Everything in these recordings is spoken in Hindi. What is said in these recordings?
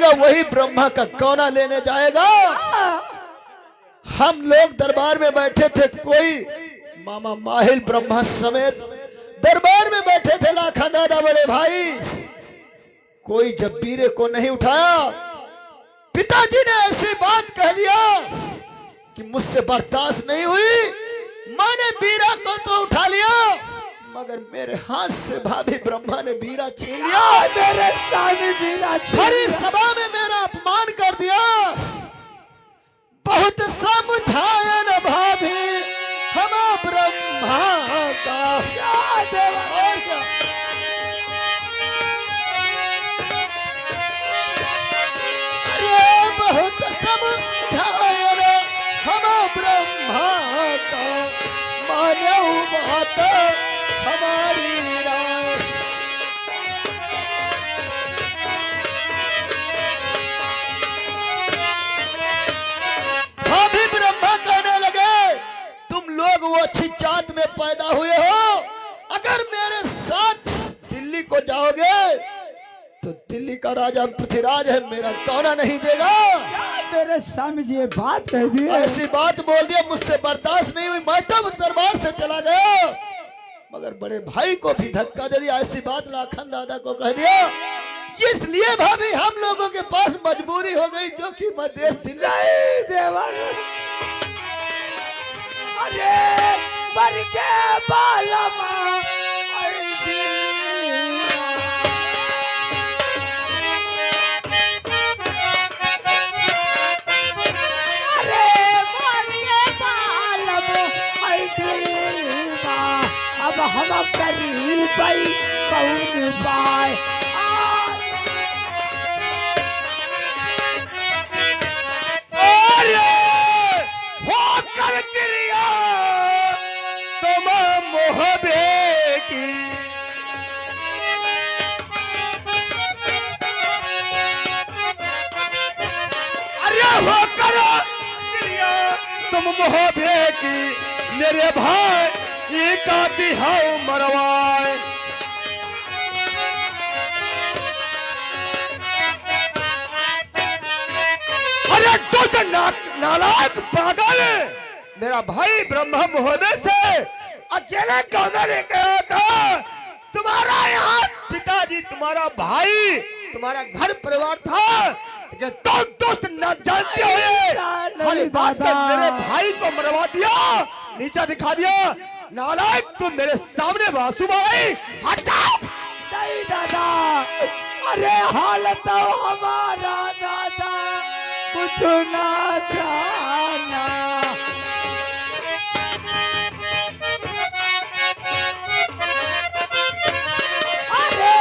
उठाएगा वही ब्रह्मा का कौना लेने जाएगा। हम लोग दरबार में बैठे थे, कोई मामा माहिल ब्रह्मा समेत दरबार में बैठे थे लाखा दादा बड़े भाई, कोई जब्बीरे को नहीं उठाया। पिताजी ने ऐसी बात कह दिया कि मुझसे बर्दाश्त नहीं हुई। मैंने बीरा को तो उठा लिया, मगर मेरे हाथ से भाभी ब्रह्मा ने बीरा छीन लिया। मेरे सामने बीरा सारी सभा में मेरा अपमान कर दिया। बहुत समझाया न भाभी हम ब्रह्मा का। और क्या बहुत समझाया न हम ब्रह्मा का, मानो बात हमारी राय। भाभी ब्रह्मा कहने लगे, तुम लोग वो अच्छी जात में पैदा हुए हो, अगर मेरे साथ दिल्ली को जाओगे तो दिल्ली का राजा पृथ्वीराज है, मेरा कौना नहीं देगा। मेरे स्वामी जी ये बात कह दी, ऐसी बात बोल दिया, मुझसे बर्दाश्त नहीं हुई। मैं तब दरबार से चला गया, मगर बड़े भाई को भी धक्का दे दिया। ऐसी बात लाखन दादा को कह दिया। इसलिए भाभी हम लोगों के पास मजबूरी हो गई, जो कि मैं देश दिल्ली देवर। अरे मर के बालमा अब हम करी पाई कौन पाए। होकर गिरिया तुम मोहबे की, अरे होकर गिरिया तुम मोहबे की, मेरे भाई एक आती हाउ मरवाए। अरे तो नालायक पागल, मेरा भाई ब्रह्मा होने से अकेले कौन लेके आया था? तुम्हारा यहाँ पिताजी, तुम्हारा भाई, तुम्हारा घर परिवार था, तुम दोस्त न जानते हुए हर बात में मेरे भाई को मरवा दिया, नीचा दिखा दिया। नालायक, तुम मेरे सामने बासु भाई हटा। नहीं दादा, अरे हालत तो हमारा दादा कुछ ना जाना। अरे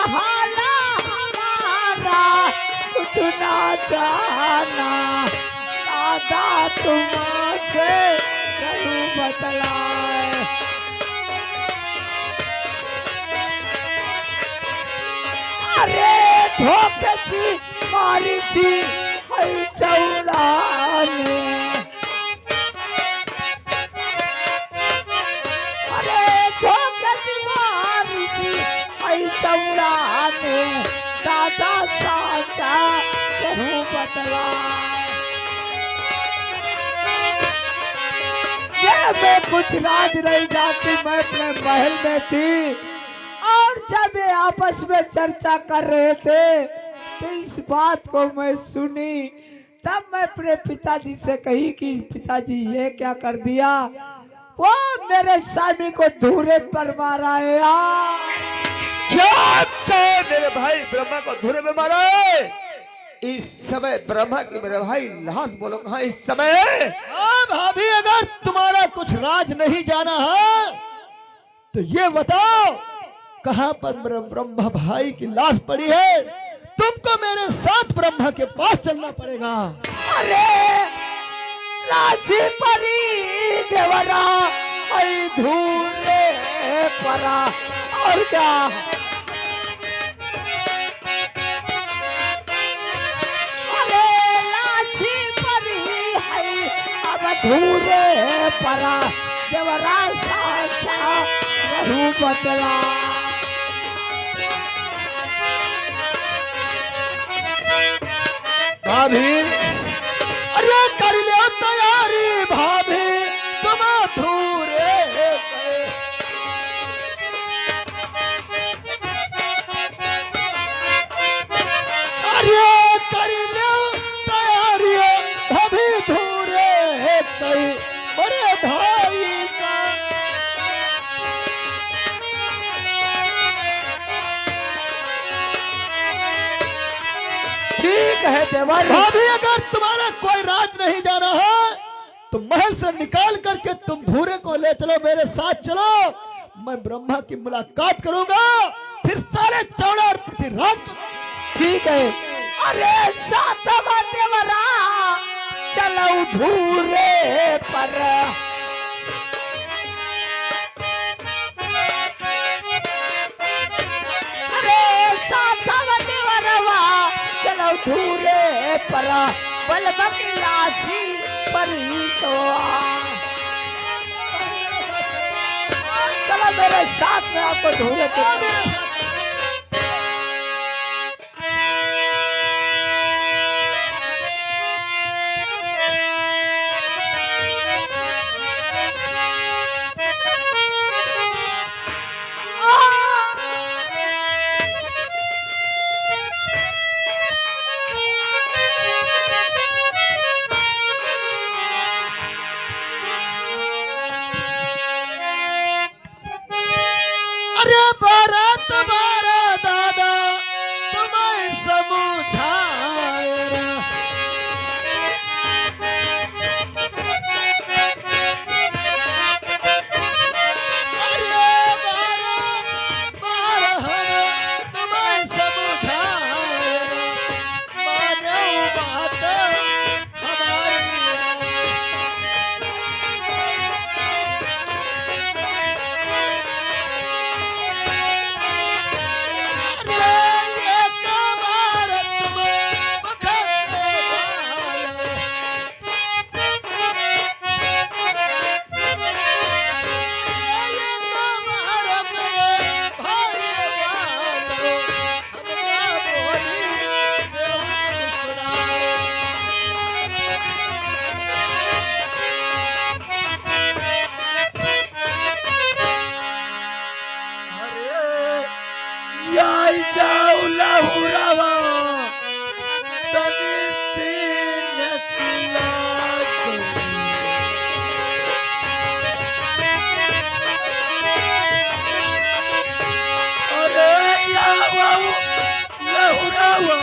हाला हमारा कुछ ना जाना, दादा तुमसे करूं बतलाए। अरे धोखे सी मारी सी है चौड़ाने, अरे धोखे सी मारी सी है चौड़ाने, दादा साचा करूं बतलाए। मैं कुछ राज रही जाती, मैं अपने महल में थी, और जब ये आपस में चर्चा कर रहे थे तो इस बात को मैं सुनी। तब मैं अपने पिताजी से कही कि पिताजी ये क्या कर दिया, वो मेरे स्वामी को धूरे पर मारा है। क्या मेरे भाई ब्रह्मा को धूरे में मारा है? इस समय ब्रह्मा की मेरे भाई लाश बोलो कहाँ इस समय? हाँ भाभी, अगर तुम्हारा कुछ राज नहीं जाना है तो ये बताओ कहाँ पर ब्रह्मा भाई की लाश पड़ी है? तुमको मेरे साथ ब्रह्मा के पास चलना पड़ेगा। अरे राशि परी देवरा धूरे परा, और क्या? धूरे परा देवरा साचा रहू बतला। भाभी, अरे कर लो तैयारी भाभी, तुम अधूरे गए। अरे कर लो तैयारी भाभी, धूरे गए बड़े भाई का। ठीक है देवर। भाभी, अगर तुम्हारा कोई राज नहीं जाना है तो महल से निकाल करके तुम भूरे को ले चलो, मेरे साथ चलो। मैं ब्रह्मा की मुलाकात करूंगा, फिर सारे चौड़ा और पृथ्वीराज को। ठीक है। अरे सातवा देवरा चलो धूरे पर। अरे सातवा देवरवा चलो धूरे पर, बलबक राशि पर ही तो चलो मेरे साथ में आपको धूरे पर। अरे बारात बारा दादा तुम्हें समुझाएगा। अरे बारात बारा हम तुम्हें समुझाएगा, मानो बात हमारी। जाई जाऊ लहुरावा तभी तीन लाख। अरे यावा लहुरावा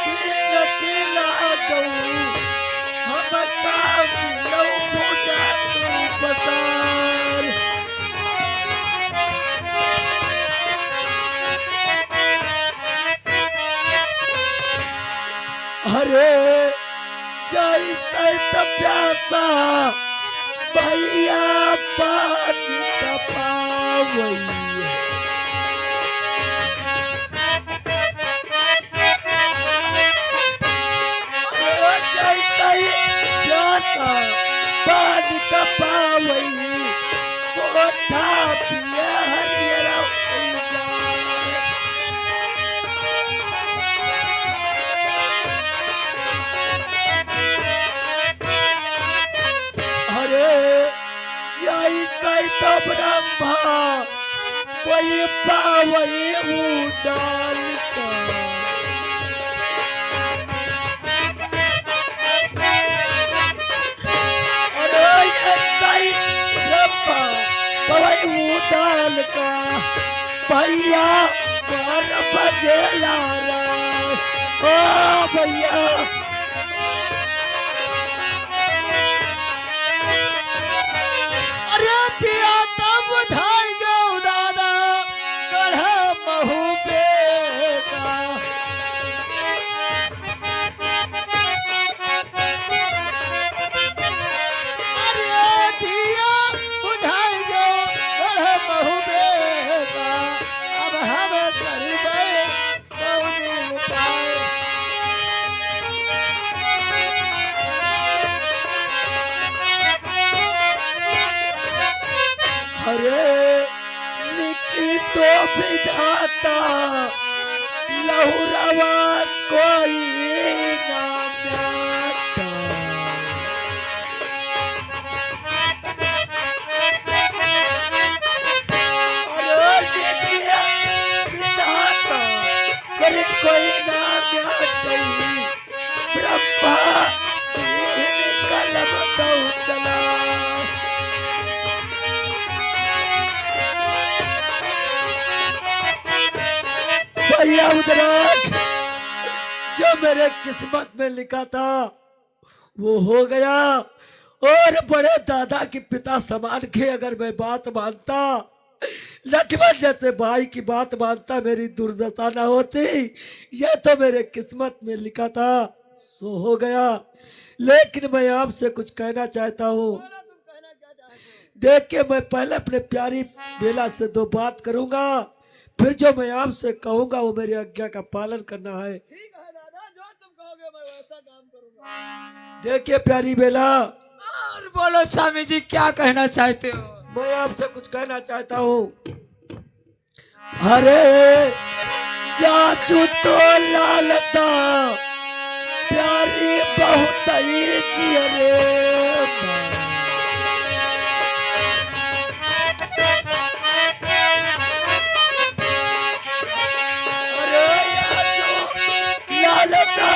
तीन लाख हम काम लहु पूजा तू बता। अरे जैसे प्यासा भैया पानी का पावैया। जैसे प्यासा पानी का पावैया, कोठा पिया हरियरा तो ब्रह्मा कोई पावई उजाल का। अरे ये ब्रह्मा पावई उजाल का, भैया 12 बजे लारा। ओ भैया अरे दिया तब धाई गो दादा गढ़ा महू बेगा। अरे दिया बुझाई गो गढ़ा महू बेगा, अब हम करीबे कौनी उपाय। अरे लिखी तो विधाता लहुरवा कोई ना। कोई ना म्याटई ब्रह्मा कलम तो चला। भैया उदराज, जो मेरे किस्मत में लिखा था वो हो गया। और बड़े दादा की पिता समान के अगर मैं बात मानता, लक्ष्मण जैसे भाई की बात मानता, मेरी दुर्दशा ना होती। यह तो मेरे किस्मत में लिखा था, सो हो गया। लेकिन मैं आपसे कुछ कहना चाहता हूँ। देख के मैं पहले अपने प्यारी बेला से दो बात करूंगा, फिर जो मैं आपसे कहूंगा वो मेरी आज्ञा का पालन करना है। ठीक है दादा, जो तुम कहोगे मैं वैसा काम करूंगा। देखिए प्यारी बेला, और बोलो स्वामी जी, क्या कहना चाहते हो? मैं आपसे कुछ कहना चाहता हूँ। अरे जाचू तो लालता प्यारी बहुत ही जियरे। अरे जाचू लालता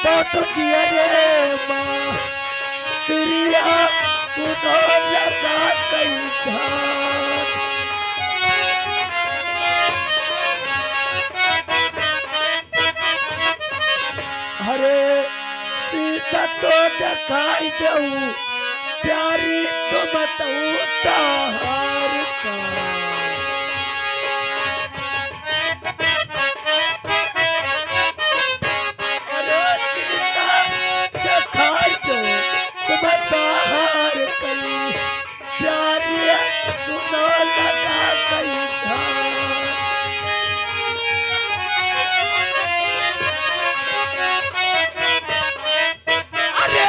बहुत जियरे माँ, प्रिया तू तो लगा कहीं धार। अरे सीता तो दिखाई दऊ प्यारी तुम तो उतार का। अरे सीता दिखाई दो तुम तार कई, प्यारी सुनो लगा कहीं धार। अरे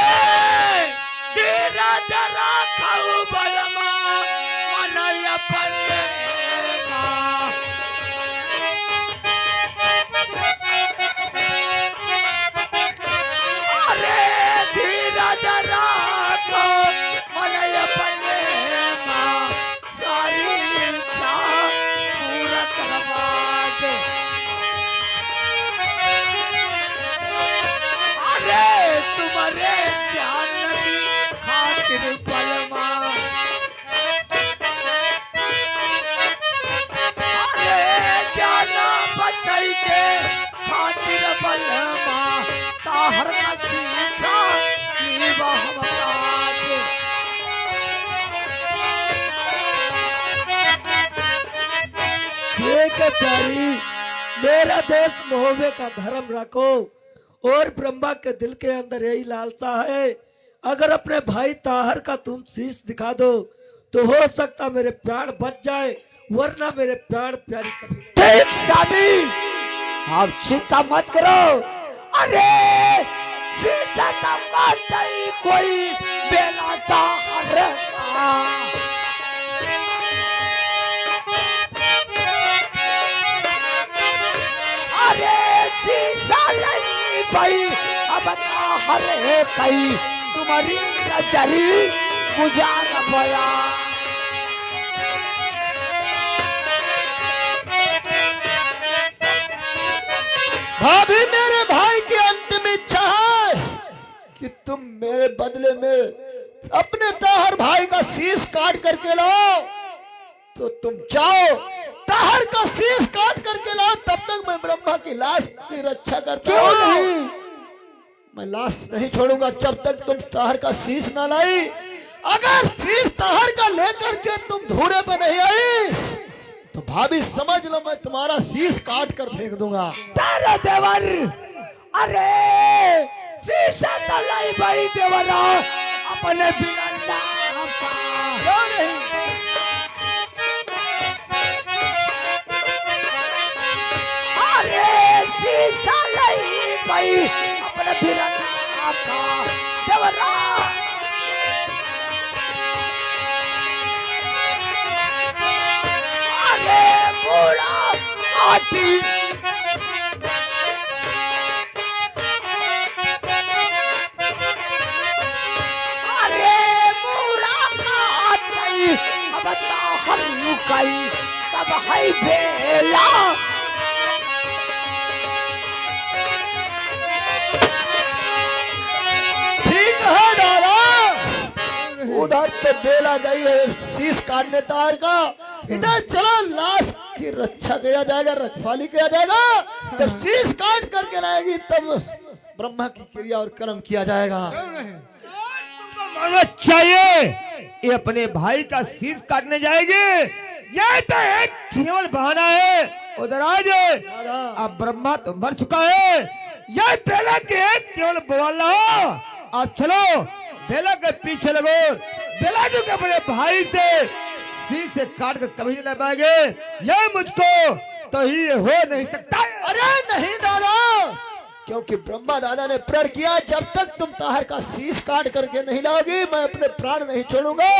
तेरा जरा खाऊ बलमा मनया पल्लेगा। अरे तेरा जरा खाऊ मनया पल्लेगा, सारी इच्छा पूरा करवा दे। अरे तुम्हारे जानवी खातिर बलमा, अरे जाना बचाई के खातिर बलमा, ताहर नसीसा लीवा हमरा दे। ठीक है प्यारी, मेरा देश मोहब्बे का धर्म रखो। और ब्रह्मा के दिल के अंदर यही लालसा है, अगर अपने भाई ताहर का तुम शीश दिखा दो तो हो सकता मेरे प्राण बच जाए, वरना मेरे प्राण प्यारी कभी। ठीक स्वामी, आप चिंता मत करो। अरे सीता तक नहीं कोई बेला ताहर का। अरे सीसा नहीं भाई अब ताहर कई, तुम्हारी नजरी गुजार पया। भाभी मेरे भाई की अंतिम इच्छा है कि तुम मेरे बदले में अपने ताहर भाई का शीश काट करके लाओ। तो तुम जाओ, ताहर का शीश काट करके लाओ, तब तक मैं ब्रह्मा की लाश की रक्षा करता हूँ। मैं लाश नहीं छोड़ूंगा जब तक तुम ताहर का शीश ना लाई। अगर शीश ताहर का लेकर के तुम धूरे पे नहीं आई तो भाभी समझ लो मैं तुम्हारा शीश काट कर फेंक दूंगा। तारा देवर, अरे शीशा तो लाई भाई देवरा अपने बिगड़ना का। क्यों नहीं? अरे शीशा लाई भाई अपने बिगड़ना का देवरा। अरे बूढ़ा आटी, अरे बूढ़ा आटी, अब ताहर लुकाई तब है बेला। उधर तो बेला गई है शीश काटने तार का, इधर चलो लाश की रक्षा किया जाएगा, रखवाली किया जाएगा। जब शीश काट करके लाएगी तब ब्रह्मा की क्रिया और कर्म किया जाएगा। मानना चाहिए ये अपने भाई का शीश काटने जाएगी, ये तो एक केवल बहाना है। उधर आ जाए, अब ब्रह्मा तो मर चुका है, यह बेला के केवल बोल रहा। अब चलो बेला के पीछे लगो, बेला जो के अपने भाई से शीश से काट कर कभी नहीं ला पाएंगे, यह मुझको तो ही हो नहीं सकता है। अरे नहीं दादा, क्योंकि ब्रह्मा दादा ने प्रण किया जब तक तुम ताहर का शीश काट करके नहीं लाओगी मैं अपने प्राण नहीं छोड़ूंगा।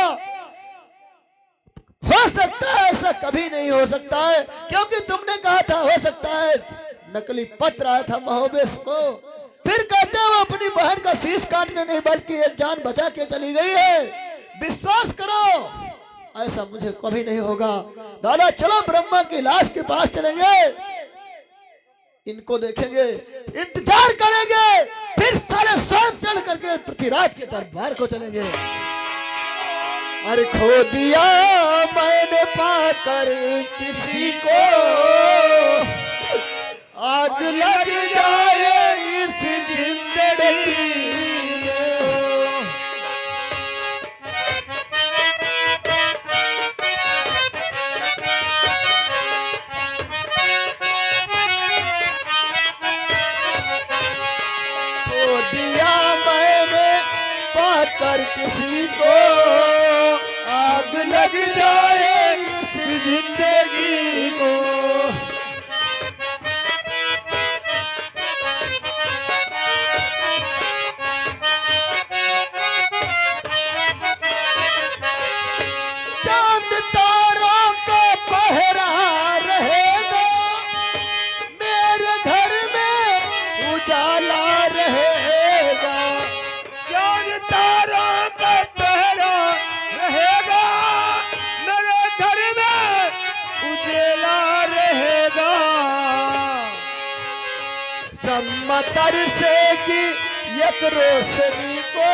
हो सकता है ऐसा कभी नहीं हो सकता है, क्योंकि तुमने कहा था हो सकता है नकली पत्र आया था महोबेश को, फिर कहते हो अपनी बहन का शीश काटने नहीं बल्कि एक जान बचा के चली गई है। विश्वास करो ऐसा मुझे कभी नहीं होगा। दादा चलो ब्रह्मा की लाश के पास चलेंगे, इनको देखेंगे, इंतजार करेंगे, फिर साले शाम चल करके पृथ्वीराज के दरबार को चलेंगे। अरे खो दिया मैंने पाकर किसी को, आग लग जाए इस जिंदगी में। खो दिया मैंने पाकर किसी को, आग लग जाए इस जिंदगी को। चांद तारों का पहरा रहेगा, मेरे घर में उजाला रहेगा। चांद तारों का पहरा रहेगा, मेरे घर में उजेला रहेगा। सम्मतर सेगी एक रोशनी को,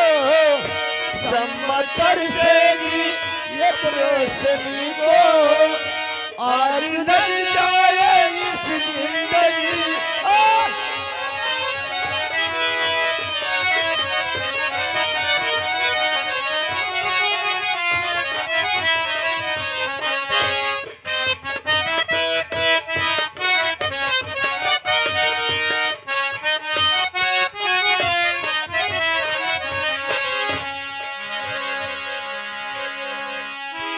सम्मतर सेगी एक रोशनी को, आग लग जाए इस जिंदगी।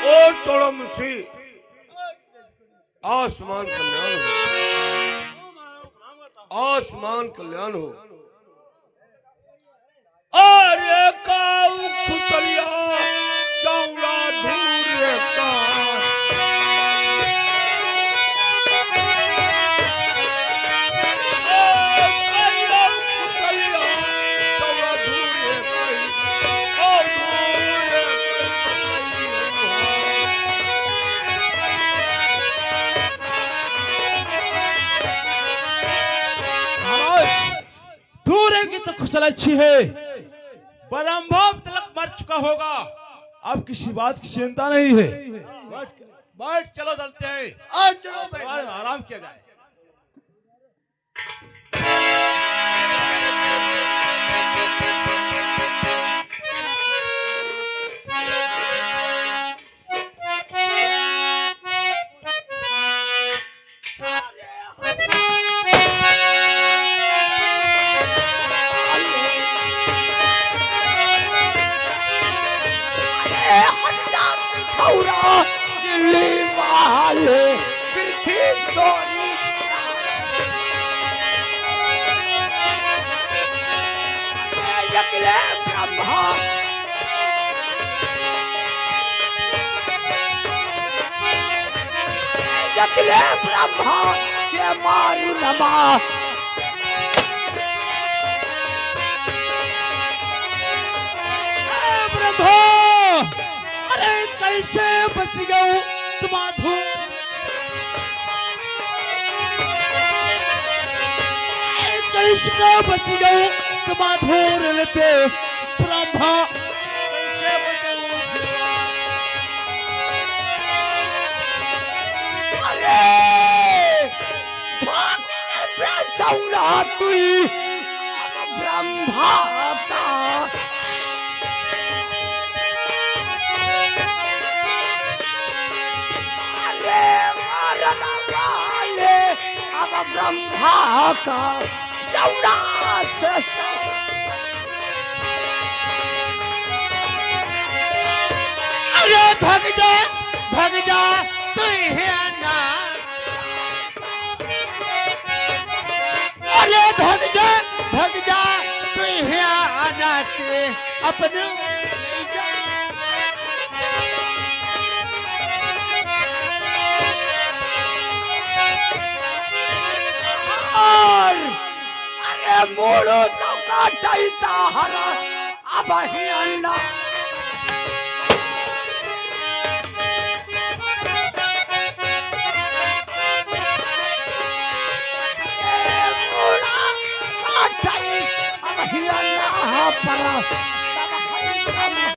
और तोड़म से आसमान कल्याण हो, आसमान कल्याण हो। अरे काऊ खुतलिया चौड़ा धूर का, तो कुशल अच्छी है, बलम्भव तलक मर चुका होगा, अब किसी बात की चिंता नहीं है। बैठ चलो चलते हैं, आज चलो आराम किया जाए। दिल्ली वाले पृथ्वी तोड़ी, यज्ञ ब्रह्मा यज्ञ ब्रह्मा के मारू नमा। ब्रह्मा अरे कैसे बच गऊ तुम्हारा, कैसे बच गऊ तुम्हारा पे ब्रह्मा, कैसे बच गऊ चौड़ा तुई अब ब्रह्मा का अरे मरना वाले अब ब्रह्मा का चौड़ा से अरे भग जा तू है ना। अरे भग जा तू है आना से अपने ले जा। और अरे मोड़ो तो काटता हरा अब ही अन्ना अब ही अन्ना पर